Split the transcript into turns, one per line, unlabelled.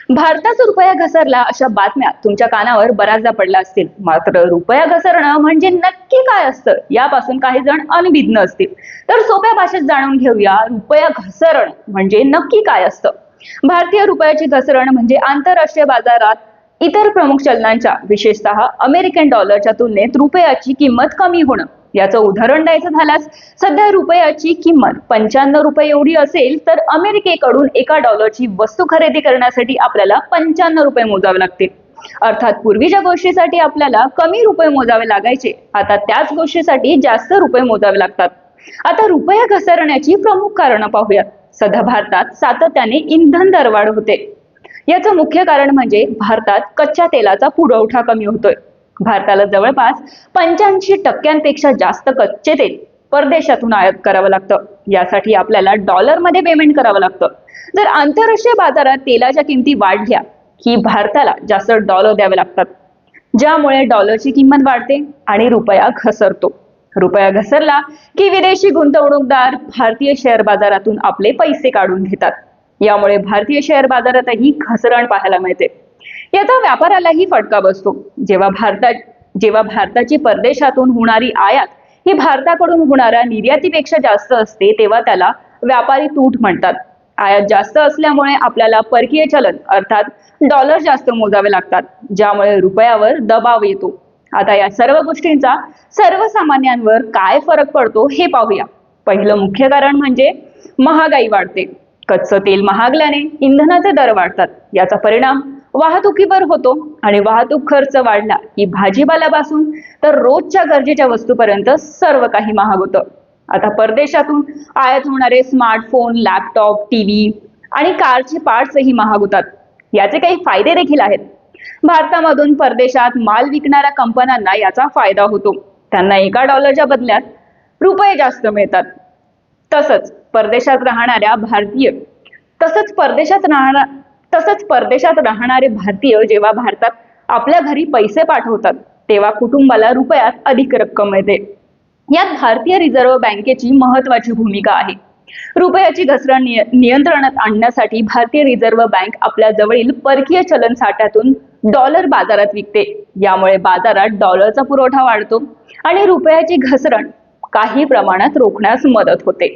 भारताचा रुपया घसरला अशा बातम्या तुमच्या कानावर बऱ्याचदा पडल्या असतील. मात्र रुपया घसरणं म्हणजे नक्की काय असतं यापासून काही जण अनभिज्ञ असतील. तर सोप्या भाषेत जाणून घेऊया रुपया घसरण म्हणजे नक्की काय असतं. भारतीय रुपयाची घसरण म्हणजे आंतरराष्ट्रीय बाजारात इतर प्रमुख चलनांच्या विशेषतः अमेरिकन डॉलरच्या तुलनेत रुपयाची किंमत कमी होणं. याचं उदाहरण द्यायचं झाल्यास सध्या रुपयाची किंमत 95 रुपये एवढी असेल तर अमेरिकेकडून एका डॉलरची वस्तू खरेदी करण्यासाठी आपल्याला 95 रुपये मोजावे लागतील. अर्थात पूर्वी ज्या गोष्टीसाठी आपल्याला कमी रुपये मोजावे लागायचे आता त्याच गोष्टीसाठी जास्त रुपये मोजावे लागतात. आता रुपया घसरण्याची प्रमुख कारणं पाहूयात. सध्या भारतात सातत्याने इंधन दरवाढ होते. याचं मुख्य कारण म्हणजे भारतात कच्च्या तेलाचा पुरवठा कमी होतोय. भारताला जवळपास 85% जास्त कच्चे तेल परदेशातून आयात करावं लागतं. यासाठी आपल्याला डॉलरमध्ये पेमेंट करावं लागतं. जर आंतरराष्ट्रीय बाजारात तेलाच्या किमती वाढल्या की भारताला जास्त डॉलर द्यावे लागतात, ज्यामुळे डॉलरची किंमत वाढते आणि रुपया घसरतो. रुपया घसरला की विदेशी गुंतवणूकदार भारतीय शेअर बाजारातून आपले पैसे काढून घेतात. यामुळे भारतीय शेअर बाजारातही घसरण पाहायला मिळते. याचा व्यापारालाही फटका बसतो. जेव्हा भारताची परदेशातून होणारी आयात ही भारताकडून होणाऱ्या निर्यातीपेक्षा जास्त असते तेव्हा त्याला व्यापारी तूट म्हणतात. आयात जास्त असल्यामुळे आपल्याला परकीय चलन अर्थात डॉलर जास्त मोजावे लागतात, ज्यामुळे रुपयावर दबाव येतो. आता या सर्व गोष्टींचा सर्वसामान्यांवर काय फरक पडतो हे पाहूया. पहिलं मुख्य कारण म्हणजे महागाई वाढते. कच्चं तेल महागल्याने इंधनाचे दर वाढतात. याचा परिणाम वाहतुकीवर होतो आणि वाहतूक खर्च वाढला की भाजीपाल्यापासून तर रोजच्या गरजेच्या वस्तूपर्यंत सर्व काही महाग होतं. आता परदेशातून आयात होणारे स्मार्टफोन, लॅपटॉप, टीव्ही आणि कारचे पार्ट्सही महाग होतात. याचे काही फायदे देखील आहेत. भारतामधून परदेशात माल विकणाऱ्या कंपन्यांना याचा फायदा होतो. त्यांना एका डॉलरच्या बदल्यात रुपये जास्त मिळतात. तसंच परदेशात राहणारे भारतीय जेव्हा भारतात आपल्या घरी पैसे पाठवतात तेव्हा कुटुंबाला रुपयात अधिक रक्कम मिळते. यात भारतीय रिझर्व्ह बँकेची महत्वाची भूमिका आहे. रुपयाची घसरण नियंत्रणात आणण्यासाठी भारतीय रिझर्व्ह बँक आपल्या जवळील परकीय चलन साठ्यातून डॉलर बाजारात विकते. यामुळे बाजारात डॉलरचा पुरवठा वाढतो आणि रुपयाची घसरण काही प्रमाणात रोखण्यास मदत होते.